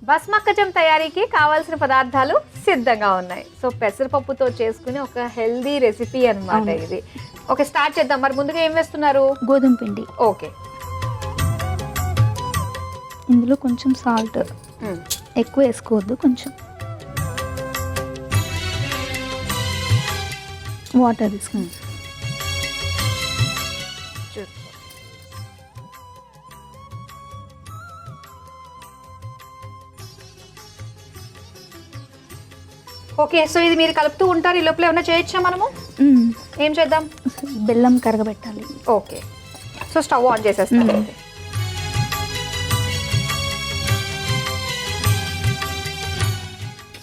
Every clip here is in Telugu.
బస్మక్కజం తయారీకి కావాల్సిన పదార్థాలు సిద్ధంగా ఉన్నాయి. సో పెసరపప్పుతో చేసుకునే ఒక హెల్దీ రెసిపీ అన్నమాట ఇది. ఓకే, స్టార్ట్ చేద్దాం. మరి ముందుగా ఏం వేస్తున్నారు? గోధుమ పిండి. ఓకే, ఇందులో కొంచెం సాల్ట్, ఎక్కువ వేసుకోవద్దు, కొంచెం వాటర్ తీసుకుని ఓకే. సో ఇది మీరు కలుపుతూ ఉంటారు, ఈ లోపల ఏమైనా చేయొచ్చా మనము? ఏం చేద్దాం? బెల్లం కరగబెట్టాలి. ఓకే, సో స్టవ్ ఆన్ చేసేస్తాను.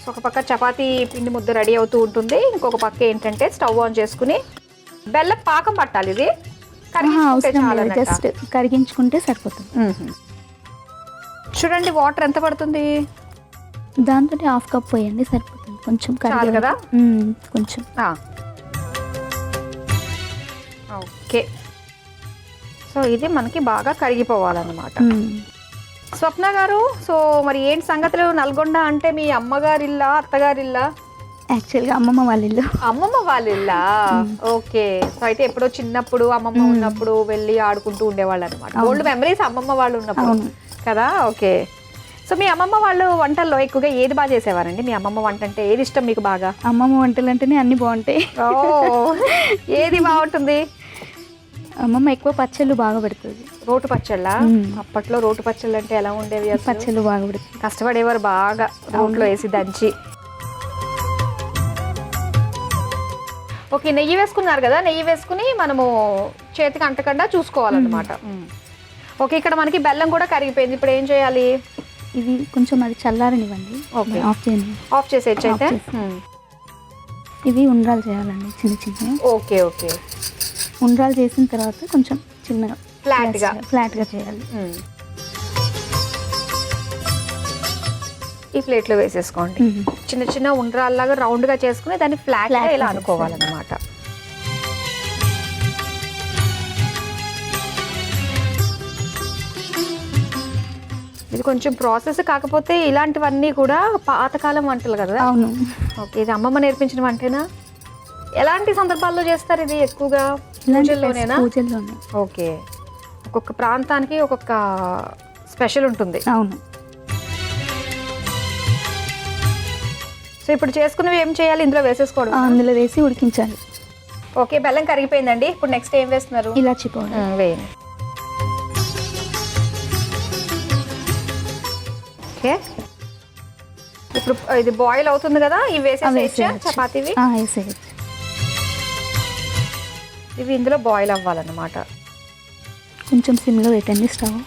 సో ఒక పక్క చపాతీ పిండి ముద్ద రెడీ అవుతూ ఉంటుంది, ఇంకొక పక్క ఏంటంటే స్టవ్ ఆన్ చేసుకుని బెల్లం పాకం పట్టాలి. ఇది జస్ట్ కరిగించుకుంటే సరిపోతుంది. చూడండి వాటర్ ఎంత పడుతుంది? దాంతో హాఫ్ కప్ పోయండి, సరిపోతుంది. కొంచెం చాలు కదా? కొంచెం. ఓకే, సో ఇది మనకి బాగా కరిగిపోవాలన్నమాట. స్వప్న గారు, సో మరి ఏంటి సంగతులు? నల్గొండ అంటే మీ అమ్మగారిల్లా అత్తగారిల్లా? యాక్చువల్గా అమ్మమ్మ వాళ్ళ ఇల్లు. అమ్మమ్మ వాళ్ళ ఇల్లా? ఓకే. సో అయితే ఎప్పుడో చిన్నప్పుడు అమ్మమ్మ ఉన్నప్పుడు వెళ్ళి ఆడుకుంటూ ఉండేవాళ్ళు అనమాట. ఓల్డ్ మెమరీస్ అమ్మమ్మ వాళ్ళు ఉన్నప్పుడు కదా? ఓకే. సో మీ అమ్మమ్మ వాళ్ళు వంటల్లో ఎక్కువగా ఏది బాగా చేసేవారండి? మీ అమ్మమ్మ వంట అంటే ఏది ఇష్టం మీకు బాగా? అమ్మమ్మ వంటలు అంటేనే అన్ని బాగుంటాయి. ఏది బాగుంటుంది? అమ్మమ్మ ఎక్కువ పచ్చళ్ళు బాగా పెడుతుంది. రోటు పచ్చళ్ళ? అప్పట్లో రోటు పచ్చళ్ళు అంటే ఎలా ఉండేవి? పచ్చళ్ళు బాగా పెడుతుంది. కష్టపడేవారు బాగా రోట్లో వేసి దంచి. ఓకే, నెయ్యి వేసుకున్నారు కదా, నెయ్యి వేసుకుని మనము చేతికి అంటకుండా చూసుకోవాలన్నమాట. ఓకే, ఇక్కడ మనకి బెల్లం కూడా కరిగిపోయింది. ఇప్పుడు ఏం చేయాలి? ఇది కొంచెం అది చల్లారనివ్వండి. ఓకే, ఆఫ్ చేయండి. ఆఫ్ చేసేయచ్చు అయితే. ఇవి ఉండ్రాలు చేయాలండి, చిన్న చిన్న. ఓకే ఓకే, ఉండ్రాలు చేసిన తర్వాత కొంచెం చిన్నగా ఫ్లాట్గా చేయాలి. ఈ ప్లేట్లో వేసేసుకోండి. చిన్న చిన్న ఉండ్రాల్లాగా రౌండ్గా చేసుకుని దాన్ని ఫ్లాట్గా ఇలా అనుకోవాలన్నమాట. ఇది కొంచెం ప్రాసెస్, కాకపోతే ఇలాంటివన్నీ కూడా పాతకాలం వంటలు కదా? అవును. ఓకే, ఇది అమ్మమ్మ నేర్పించిన వంటేనా? ఎలాంటి సందర్భాల్లో చేస్తారు ఇది ఎక్కువగా? పూజల్లోనేనా? పూజల్లోనే. ఓకే, ఒక్కొక్క ప్రాంతానికి ఒక్కొక్క స్పెషల్ ఉంటుంది. అవును. సో ఇప్పుడు చేసుకున్నవి ఏం చేయాలి? ఇందులో వేసేసుకోవడం? అందులో వేసి ఉడికించాలి. ఓకే, బెల్లం కరిగిపోయిందండి. ఇప్పుడు నెక్స్ట్ ఏం వేస్తున్నారు? ఇలాచి పౌడర్ వేయండి. ఓకే, ఇప్పుడు ఇది బాయిల్ అవుతుంది కదా, ఇవి వేసేయచ్చా చపాతీవి? వేసేయచ్చు. ఇవి ఇందులో బాయిల్ అవ్వాలన్నమాట. కొంచెం సిమ్లో పెట్టండి స్టవ్.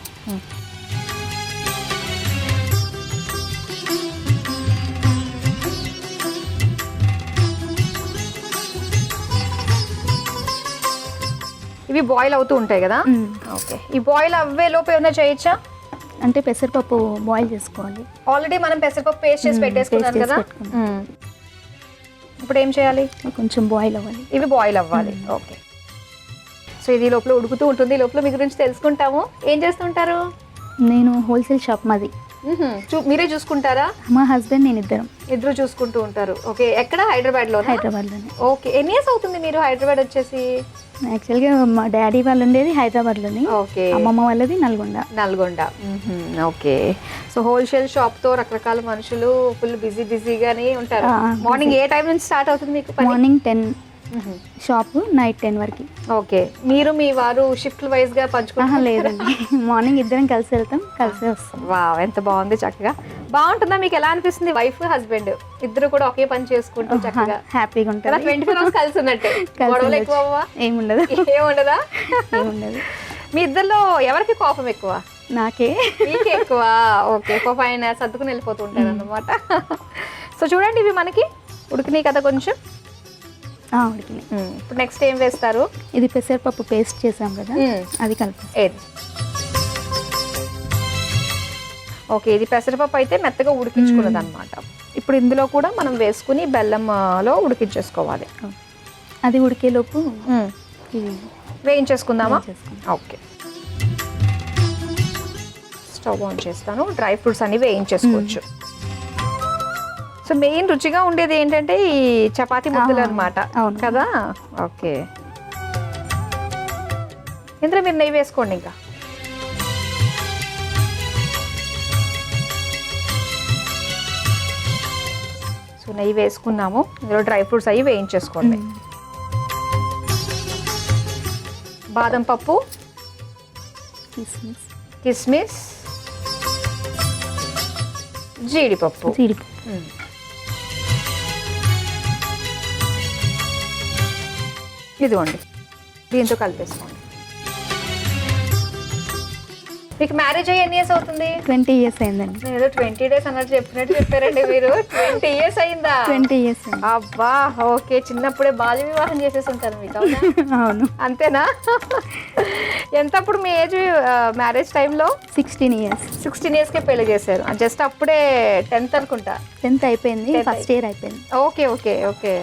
ఇవి బాయిల్ అవుతూ ఉంటాయి కదా? ఓకే, ఈ బాయిల్ అవ్వే లోపు ఏమైనా చేయొచ్చా? అంటే పెసరపప్పు బాయిల్ చేసుకోవాలి. ఆల్రెడీ మనం పెసరపప్పు పేస్ట్ చేసి పెట్టేసుకున్నాం కదా. ఇప్పుడు ఏం చేయాలి? కొంచెం బాయిల్ అవ్వాలి. ఇవి బాయిల్ అవ్వాలి. ఓకే, సో ఇది లోపల ఉడుకుతూ ఉంటుంది. లోపల మీ గురించి తెలుసుకుంటాము. ఏం చేస్తుంటారు? నేను హోల్సేల్ షాప్ మాది. మీరే చూసుకుంటారా? మా హస్బెండ్ నేను ఇద్దరు చూసుకుంటూ ఉంటారు. ఓకే, ఎక్కడ? హైదరాబాద్లోనే. ఓకే, ఎన్ని ఇయర్స్ అవుతుంది మీరు హైదరాబాద్ వచ్చేసి? యాక్చువల్గా మా డాడీ వాళ్ళు ఉండేది హైదరాబాద్లోని. ఓకే, అమ్మమ్మ వాళ్ళది నల్గొండ. ఓకే, సో హోల్సేల్ షాప్తో రకరకాల మనుషులు ఫుల్ బిజీగానే ఉంటారు. మార్నింగ్ ఏ టైం నుంచి స్టార్ట్ అవుతుంది మీకు? మార్నింగ్ 10 షాప్, నైట్ 10 వరకు. ఓకే, మీరు మీ వారు షిఫ్ట్ వైజ్ గా పంచుకుంటా? లేదండి, మార్నింగ్ ఇద్దరం కలిసి వెళ్తాం, కలిసి వస్తాం. వావ్, ఎంత బాగుంది, చక్కగా బాగుంటుందా? మీకు ఎలా అనిపిస్తుంది? వైఫ్ హస్బెండ్ ఇద్దరు కూడా ఒకే పని చేసుకుంటూ చక్కగా హ్యాపీగా ఉంటారు. 24 hours కలిసి ఉన్నట్టే. గొడవలు ఎక్కువ? ఏముండదా? ఏముండదా? మీ ఇద్దరిలో ఎవరికి కోపం ఎక్కువ? నాకే. మీకే ఎక్కువ? ఓకే, కోపం ఆయన సర్దుకుని వెళ్ళిపోతూ ఉంటారు అన్నమాట. సో చూడండి, ఇవి మనకి ఉడికినాయి కదా కొంచెం. ఉడికినాయి. ఇప్పుడు నెక్స్ట్ ఏం వేస్తారు? ఇది పెసరపప్పు పేస్ట్ చేసాం కదా, అది కలిపి. ఏది? ఓకే, ఇది పెసరపప్పు అయితే మెత్తగా ఉడికించుకున్నది అనమాట. ఇప్పుడు ఇందులో కూడా మనం వేసుకుని బెల్లంలో ఉడికించేసుకోవాలి. అది ఉడికేలోపు వేయించేసుకుందామా? ఓకే, స్టవ్ ఆన్ చేస్తాను. డ్రై ఫ్రూట్స్ అన్ని వేయించేసుకోవచ్చు. సో మెయిన్ రుచిగా ఉండేది ఏంటంటే ఈ చపాతీ ముద్దలు అనమాట కదా. ఓకే, ఇందులో మీరు నెయ్యి వేసుకోండి. ఇంకా సో నెయ్యి వేసుకున్నాము. ఇందులో డ్రై ఫ్రూట్స్ అవి వేయించేసుకోండి. బాదం పప్పు, కిస్మిస్, జీడిపప్పు. ఇదిగోండి, దీంతో కలిపేసుకోండి. మీకు మ్యారేజ్ అయ్యి ఎన్ని ఇయర్స్ అవుతుంది? 20 years అయిందండి. ఏదో 20 days అన్నట్టు చెప్పారండి మీరు. 20 years అయిందా? 20 years. అబ్బా, ఓకే. చిన్నప్పుడే బాల్య వివాహం చేసేసి ఉంటారు మీకు. అవును. అంతేనా? ఎంతప్పుడు మీ ఏజ్ మ్యారేజ్ టైంలో? 16 years. 16 yearsకే పెళ్లి చేశారు. జస్ట్ అప్పుడే 10th అనుకుంటా. 10th అయిపోయింది, ఫస్ట్ ఇయర్ అయిపోయింది. Okay okay okay.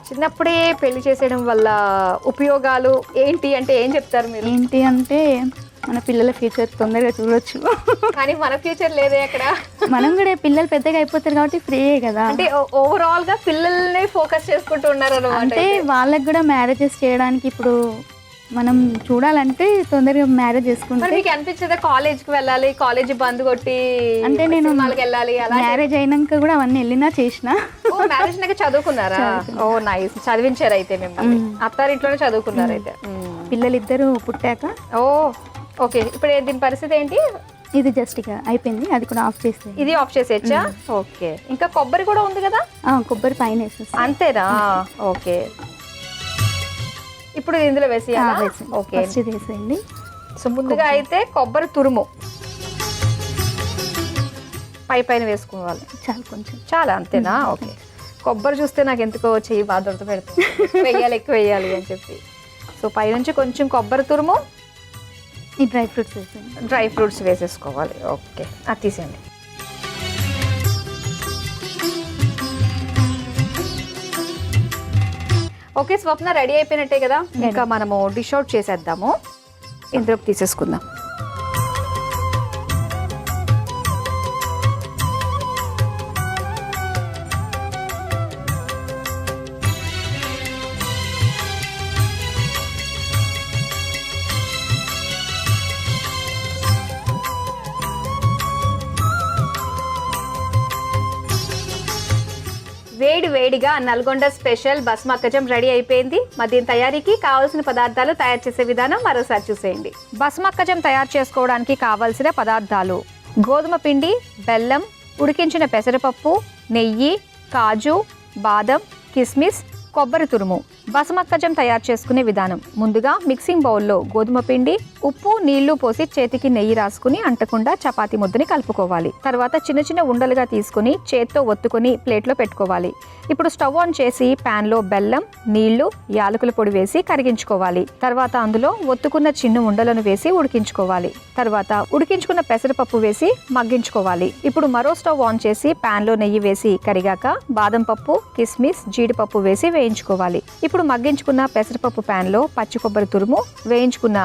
చిన్నప్పుడే పెళ్లి చేసేయడం వల్ల ఉపయోగాలు ఏంటి అంటే ఏం చెప్తారు మీరు? ఏంటి అంటే మన పిల్లల ఫ్యూచర్ తొందరగా చూడొచ్చు. కానీ మన ఫ్యూచర్ లేదే అక్కడ. మనం కూడా పిల్లలు పెద్దగా అయిపోతారు కాబట్టి ఫ్రీయే కదా. అంటే ఓవరాల్ గా పిల్లల్ని ఫోకస్ చేసుకుంటూ ఉన్నారు అన్నమాట. అంటే వాళ్ళకి కూడా మ్యారేజెస్ చేయడానికి ఇప్పుడు మనం చూడాలంటే తొందరగా మ్యారేజ్ చేసుకుంటే. మీకు అనిపించదా కాలేజ్కి వెళ్ళాలి, కాలేజ్ బంద్ కొట్టి అంటే నేను వెళ్ళాలి? అలా మ్యారేజ్ అయినాక కూడా అవన్నీ వెళ్ళినా చేసిన. మ్యారేజ్ నాక చదువుకున్నారా? ఓ నైస్. చదివించారు అయితే మిమ్మల్ని? అత్తారింట్లోనే చదువుకున్నారు అయితే. పిల్లలు ఇద్దరు పుట్టాక. ఓ ఓకే. ఇప్పుడు దీని పరిస్థితి ఏంటి? ఇది జస్ట్ ఇక అయిపోయింది, అది కూడా ఆఫ్ చేస్తే. ఇది ఆఫ్ చేసేచ్చా? ఓకే. ఇంకా కొబ్బరి కూడా ఉంది కదా? కొబ్బరి పైన వేసేస్తా. అంతేనా? ఓకే. ఇప్పుడు ఇందులో వేసేయాలా? ఓకే, వేసేయండి. సో ముందుగా అయితే కొబ్బరి తురుము పైన వేసుకోవాలి. చాలా కొంచెం, చాలా అంతేనా? ఓకే. కొబ్బరి చూస్తే నాకు ఎందుకో చెయ్యి బాధతో పెడుతుంది, ఎక్కువ వేయాలి అని చెప్పి. సో పైనుంచి కొంచెం కొబ్బరి తురుము, ఈ డ్రై ఫ్రూట్స్ వేసేయండి. డ్రై ఫ్రూట్స్ వేసేసుకోవాలి. ఓకే, అది తీసేయండి. ఓకే స్వప్న, రెడీ అయిపోయినట్టే కదా. ఇంకా మనము డిష్ అవుట్ చేసేద్దాము. ఇందులోకి తీసేసుకుందాం. వేడిగా నల్గొండ స్పెషల్ బస్మక్కజం రెడీ అయిపోయింది. మరి దీని తయారీకి కావాల్సిన పదార్థాలు, తయారు చేసే విధానం మరోసారి చూసేయండి. బస్మక్కజం తయారు చేసుకోవడానికి కావాల్సిన పదార్థాలు: గోధుమ పిండి, బెల్లం, ఉడికించిన పెసరపప్పు, నెయ్యి, కాజు, బాదం, కిస్మిస్, కొబ్బరి తురుము. బసమక్కజం తయారు చేసుకునే విధానం: ముందుగా మిక్సింగ్ బౌల్లో గోధుమ పిండి, ఉప్పు, నీళ్లు పోసి చేతికి నెయ్యి రాసుకుని అంటకుండా చపాతీ ముద్దని కలుపుకోవాలి. తర్వాత చిన్న చిన్న ఉండలుగా తీసుకుని చేత్తో ఒత్తుకొని ప్లేట్లో పెట్టుకోవాలి. ఇప్పుడు స్టవ్ ఆన్ చేసి ప్యాన్లో బెల్లం, నీళ్లు, యాలకుల పొడి వేసి కరిగించుకోవాలి. తర్వాత అందులో ఒత్తుకున్న చిన్న ఉండలను వేసి ఉడికించుకోవాలి. తర్వాత ఉడికించుకున్న పెసరపప్పు వేసి మగ్గించుకోవాలి. ఇప్పుడు మరో స్టవ్ ఆన్ చేసి ప్యాన్లో నెయ్యి వేసి కరిగాక బాదం పప్పు, కిస్మిస్, జీడిపప్పు వేసి వేయించుకోవాలి. ఇప్పుడు మగ్గించుకున్న పెసరపప్పు ప్యాన్లో పచ్చి కొబ్బరి తురుము, వేయించుకున్న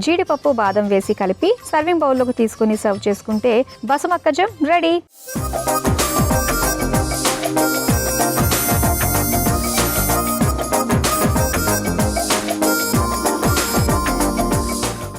జీడిపప్పు, బాదం వేసి కలిపి సర్వింగ్ బౌల్లోకి తీసుకుని సర్వ్ చేసుకుంటే బసమక్కజం రెడీ.